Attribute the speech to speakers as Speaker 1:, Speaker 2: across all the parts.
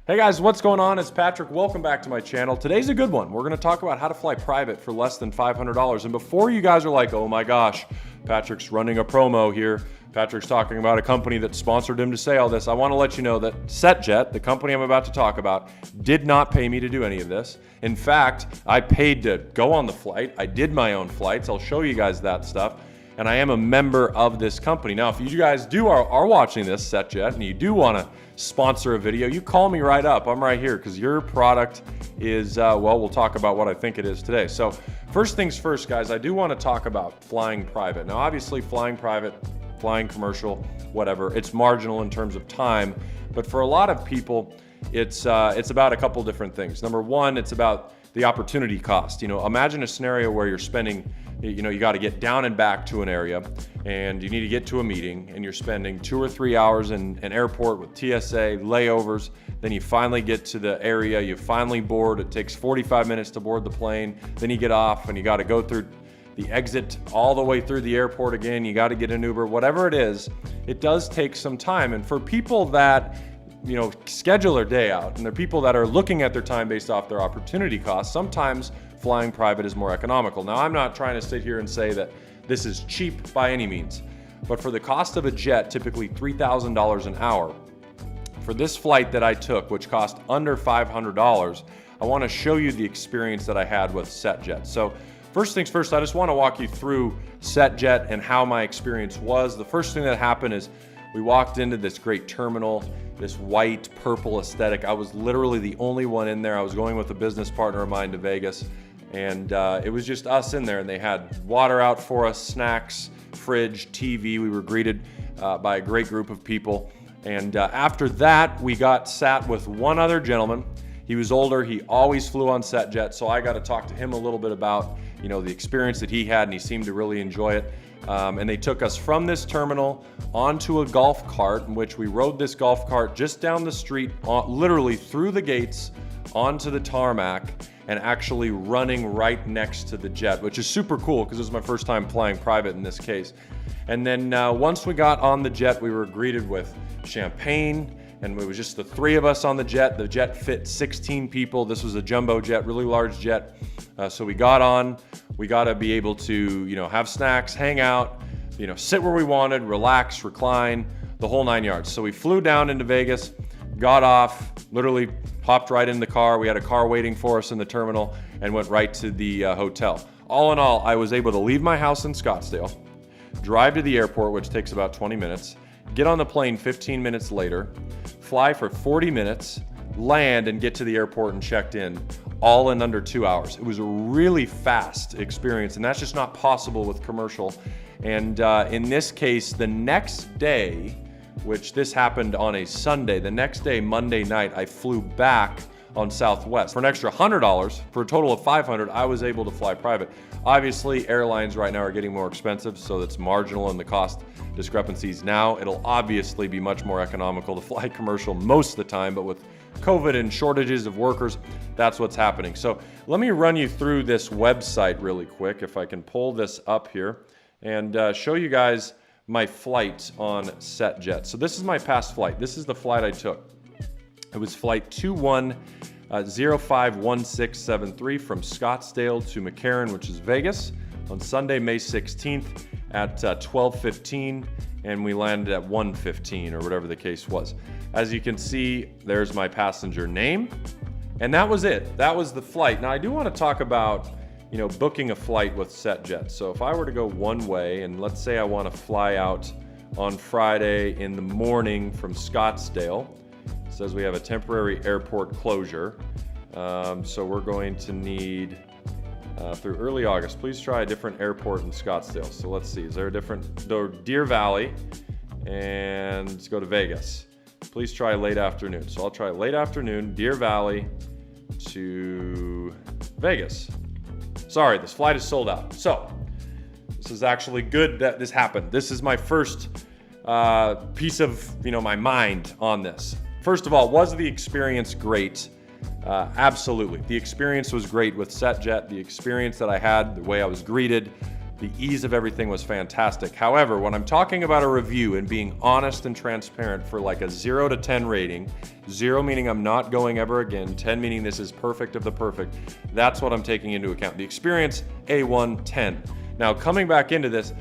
Speaker 1: Hey guys, what's going on? It's Patrick. Welcome back to my channel. Today's a good one. We're going to talk about how to fly private for less than $500. And before you guys are like, oh my gosh, Patrick's running a promo here. Patrick's talking about a company that sponsored him to say all this. I want to let you know that SetJet, the company I'm about to talk about, did not pay me to do any of this. In fact, I paid to go on the flight. I did my own flights. I'll show you guys that stuff. And I am a member of this company. Now, if you guys are watching this, SetJet, and you do want to sponsor a video, you call me right up. I'm right here because your product is, well, we'll talk about what I think it is today. So first things first, guys, I do want to talk about flying private. Now, obviously flying private, flying commercial, whatever, it's marginal in terms of time. But for a lot of people, it's about a couple different things. Number one, it's about the opportunity cost. You know, imagine a scenario where you're spending, you got to get down and back to an area and you need to get to a meeting and you're spending 2 or 3 hours in an airport with TSA, layovers. Then you finally get to the area, you finally board. It takes 45 minutes to board the plane. Then you get off and you got to go through the exit all the way through the airport again. You got to get an Uber, whatever it is. It does take some time. And for people that schedule their day out, and they're people that are looking at their time based off their opportunity costs, sometimes flying private is more economical. Now, I'm not trying to sit here and say that this is cheap by any means, but for the cost of a jet, typically $3,000 an hour, for this flight that I took, which cost under $500, I want to show you the experience that I had with SetJet. So first things first, I just want to walk you through SetJet and how my experience was. The first thing that happened is we walked into this great terminal, this white purple aesthetic. I was literally the only one in there. I was going with a business partner of mine to Vegas, and it was just us in there, and they had water out for us, snacks, fridge, TV. We were greeted by a great group of people. And after that, we got sat with one other gentleman. He was older. He always flew on SetJet, so I got to talk to him a little bit about the experience that he had, and he seemed to really enjoy it. And they took us from this terminal onto a golf cart, in which we rode this golf cart just down the street, literally through the gates, onto the tarmac, and actually running right next to the jet, which is super cool because it was my first time flying private in this case. And then once we got on the jet, we were greeted with champagne, and it was just the three of us on the jet. The jet fit 16 people. This was a jumbo jet, really large jet. So we got on. We got to be able to, have snacks, hang out, sit where we wanted, relax, recline, the whole 9 yards. So we flew down into Vegas, got off, literally hopped right in the car. We had a car waiting for us in the terminal and went right to the hotel. All in all, I was able to leave my house in Scottsdale, drive to the airport, which takes about 20 minutes, get on the plane 15 minutes later, fly for 40 minutes, land and get to the airport and checked in, all in under 2 hours. It was a really fast experience, and that's just not possible with commercial. And in this case, the next day, which this happened on a Sunday, the next day, Monday night, I flew back on Southwest. For an extra $100, for a total of $500, I was able to fly private. Obviously, airlines right now are getting more expensive, so that's marginal in the cost discrepancies now. It'll obviously be much more economical to fly commercial most of the time, but with COVID and shortages of workers, that's what's happening. So let me run you through this website really quick, if I can pull this up here, and show you guys my flight on SetJet. So this is my past flight. This is the flight I took. It was flight 21051673 from Scottsdale to McCarran, which is Vegas, on Sunday, May 16th at 12:15, and we landed at 1:15 or whatever the case was. As you can see, there's my passenger name, and that was it. That was the flight. Now, I do want to talk about booking a flight with SetJet. So if I were to go one way, and let's say I want to fly out on Friday in the morning from Scottsdale, it says we have a temporary airport closure. So we're going to need, through early August, please try a different airport in Scottsdale. So let's see, is there a different, Deer Valley, and let's go to Vegas. Please try late afternoon. So I'll try late afternoon, Deer Valley to Vegas. Sorry, this flight is sold out. So this is actually good that this happened. This is my first piece of my mind on this. First of all, was the experience great? Absolutely. The experience was great with SetJet. The experience that I had, the way I was greeted, The ease of everything was fantastic. However, when I'm talking about a review and being honest and transparent for like a 0 to 10 rating, 0 meaning I'm not going ever again, 10 meaning this is perfect of the perfect, that's what I'm taking into account. The experience, A1, 10. Now coming back into this,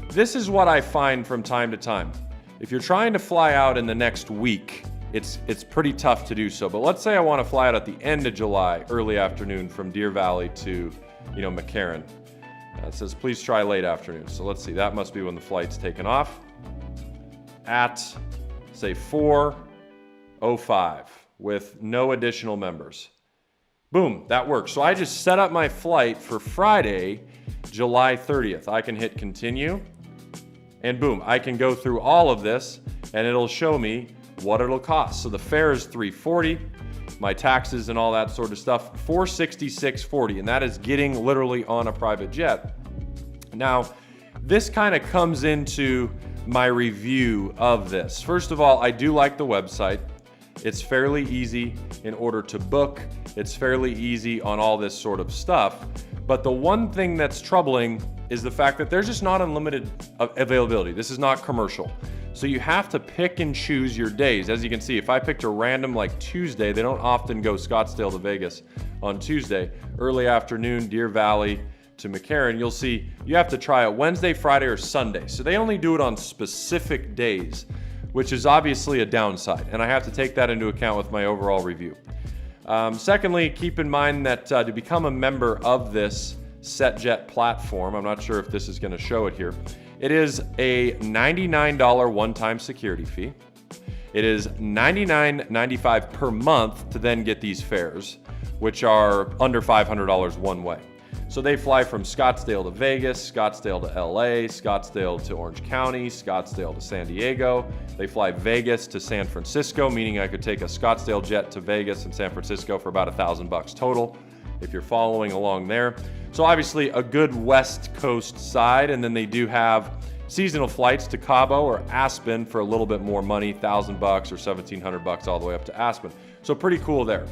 Speaker 1: this is what I find from time to time. If you're trying to fly out in the next week, it's pretty tough to do so. But let's say I want to fly out at the end of July, early afternoon from Deer Valley to, McCarran. It says, please try late afternoon. So let's see, that must be when the flight's taken off. At, say, 4:05 with no additional members. Boom, that works. So I just set up my flight for Friday, July 30th. I can hit continue, and boom, I can go through all of this, and it'll show me what it'll cost. So the fare is $340. My taxes and all that sort of stuff, $466.40, and that is getting literally on a private jet. Now, this kind of comes into my review of this. First of all, I do like the website. It's fairly easy in order to book. It's fairly easy on all this sort of stuff. But the one thing that's troubling is the fact that there's just not unlimited availability. This is not commercial. So you have to pick and choose your days. As you can see, if I picked a random like Tuesday, they don't often go Scottsdale to Vegas on Tuesday. Early afternoon, Deer Valley to McCarran, you'll see you have to try it Wednesday, Friday, or Sunday. So they only do it on specific days, which is obviously a downside. And I have to take that into account with my overall review. Secondly, keep in mind that to become a member of this SetJet platform, I'm not sure if this is going to show it here, it is a $99 one-time security fee. It is $99.95 per month to then get these fares, which are under $500 one way. So they fly from Scottsdale to Vegas, Scottsdale to LA, Scottsdale to Orange County, Scottsdale to San Diego. They fly Vegas to San Francisco, meaning I could take a Scottsdale jet to Vegas and San Francisco for about $1,000 total, if you're following along there. So obviously a good West Coast side, and then they do have seasonal flights to Cabo or Aspen for a little bit more money, $1,000 or $1,700 all the way up to Aspen. So pretty cool there.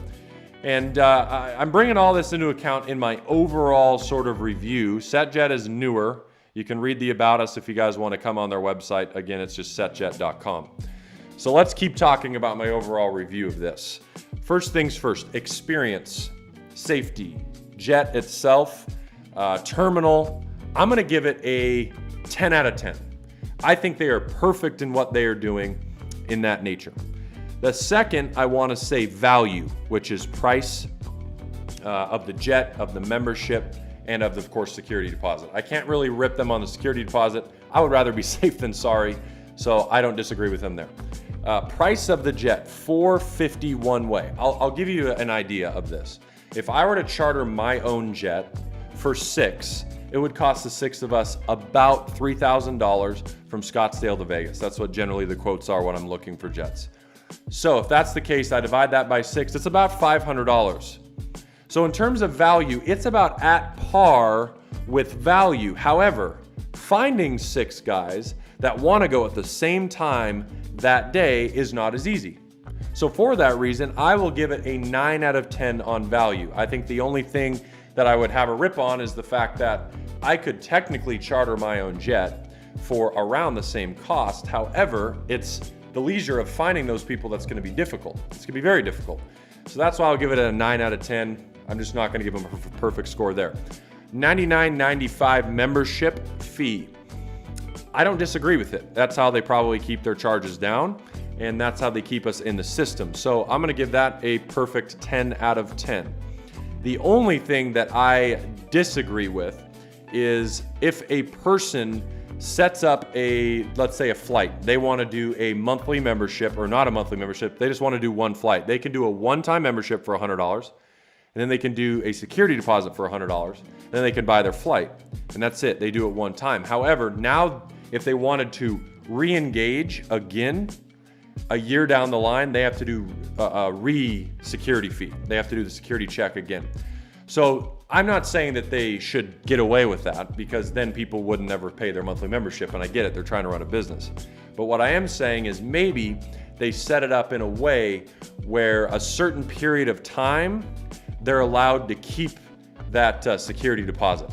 Speaker 1: And I'm bringing all this into account in my overall sort of review. SetJet is newer. You can read the about us if you guys want to come on their website. Again, it's just setjet.com. So let's keep talking about my overall review of this. First things first, experience, safety, jet itself, terminal. I'm going to give it a 10 out of 10. I think they are perfect in what they are doing in that nature. The second, I want to say value, which is price of the jet, of the membership, and of course, security deposit. I can't really rip them on the security deposit. I would rather be safe than sorry, so I don't disagree with them there. Price of the jet, $450 one way. I'll give you an idea of this. If I were to charter my own jet for 6, it would cost the 6 of us about $3,000 from Scottsdale to Vegas. That's what generally the quotes are when I'm looking for jets. So if that's the case, I divide that by 6, it's about $500. So in terms of value, it's about at par with value. However, finding 6 guys that want to go at the same time that day is not as easy. So for that reason, I will give it a 9 out of 10 on value. I think the only thing that I would have a rip on is the fact that I could technically charter my own jet for around the same cost. However, it's the leisure of finding those people that's going to be difficult. It's going to be very difficult. So that's why I'll give it a 9 out of 10. I'm just not going to give them a perfect score there. $99.95 membership fee. I don't disagree with it. That's how they probably keep their charges down, and that's how they keep us in the system. So I'm going to give that a perfect 10 out of 10. The only thing that I disagree with is if a person sets up let's say a flight. They want to do a monthly membership, or not a monthly membership. They just want to do one flight. They can do a one-time membership for $100, and then they can do a security deposit for $100. Then they can buy their flight, and that's it. They do it one time. However, now if they wanted to re-engage again a year down the line, they have to do a re-security fee. They have to do the security check again. So I'm not saying that they should get away with that, because then people wouldn't ever pay their monthly membership, and I get it, they're trying to run a business. But what I am saying is maybe they set it up in a way where a certain period of time they're allowed to keep that security deposit.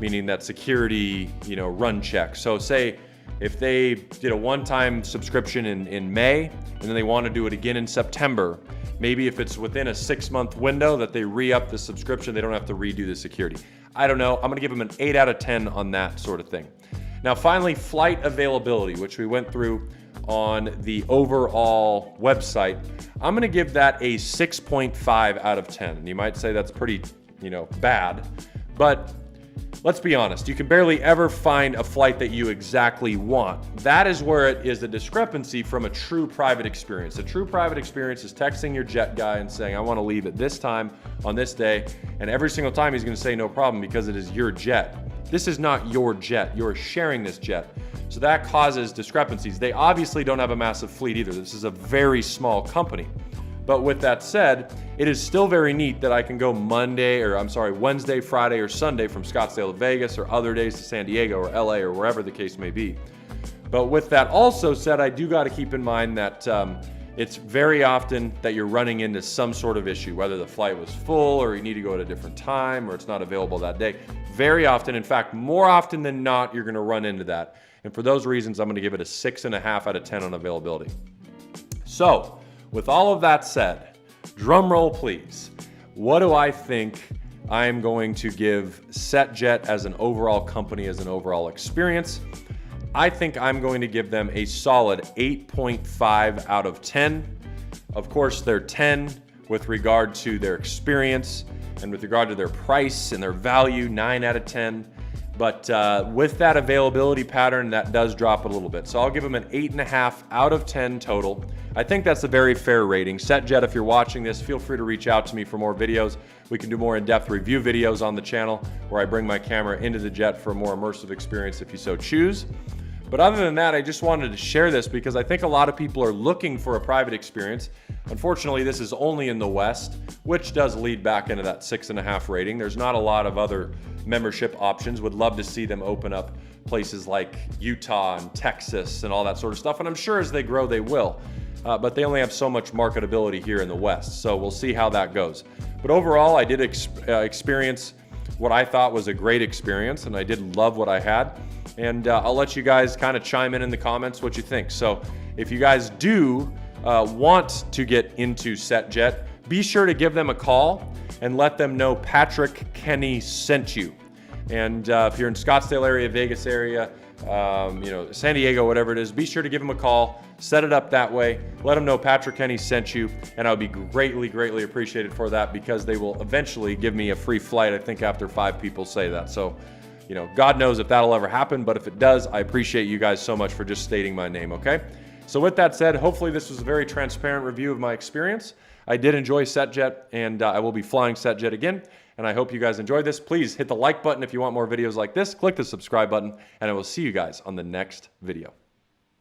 Speaker 1: meaning that security, run check. So say if they did a one-time subscription in May and then they want to do it again in September, maybe if it's within a 6-month window that they re-up the subscription, they don't have to redo the security. I don't know. I'm going to give them an 8 out of 10 on that sort of thing. Now, finally, flight availability, which we went through on the overall website. I'm going to give that a 6.5 out of 10. And you might say that's pretty, bad, but let's be honest, you can barely ever find a flight that you exactly want. That is where it is a discrepancy from a true private experience. A true private experience is texting your jet guy and saying, I want to leave at this time on this day. And every single time he's going to say no problem because it is your jet. This is not your jet. You're sharing this jet. So that causes discrepancies. They obviously don't have a massive fleet either. This is a very small company. But with that said, it is still very neat that I can go Wednesday, Friday, or Sunday from Scottsdale to Vegas, or other days to San Diego or LA or wherever the case may be. But with that also said, I do got to keep in mind that it's very often that you're running into some sort of issue, whether the flight was full or you need to go at a different time or it's not available that day. Very often, in fact, more often than not, you're going to run into that. And for those reasons, I'm going to give it a 6.5 out of 10 on availability. So, with all of that said, drum roll please. What do I think I'm going to give SetJet as an overall company, as an overall experience? I think I'm going to give them a solid 8.5 out of 10. Of course, they're 10 with regard to their experience and with regard to their price and their value, 9 out of 10. But with that availability pattern, that does drop a little bit. So I'll give them an 8.5 out of 10 total. I think that's a very fair rating. SetJet, if you're watching this, feel free to reach out to me for more videos. We can do more in-depth review videos on the channel where I bring my camera into the jet for a more immersive experience if you so choose. But other than that, I just wanted to share this because I think a lot of people are looking for a private experience. Unfortunately, this is only in the West, which does lead back into that 6.5 rating. There's not a lot of other membership options. Would love to see them open up places like Utah and Texas and all that sort of stuff. And I'm sure as they grow, they will. But they only have so much marketability here in the West. So we'll see how that goes. But overall, I did experience what I thought was a great experience, and I did love what I had. And I'll let you guys kind of chime in the comments what you think. So if you guys do want to get into SetJet, be sure to give them a call and let them know Patrick Kenny sent you. And if you're in Scottsdale area, Vegas area, San Diego, whatever it is, be sure to give them a call, set it up that way, let them know Patrick Kenny sent you, and I'll be greatly, greatly appreciated for that because they will eventually give me a free flight, I think after 5 people say that. So, God knows if that'll ever happen, but if it does, I appreciate you guys so much for just stating my name, okay? So with that said, hopefully this was a very transparent review of my experience. I did enjoy SetJet, and I will be flying SetJet again, and I hope you guys enjoyed this. Please hit the like button if you want more videos like this, click the subscribe button, and I will see you guys on the next video.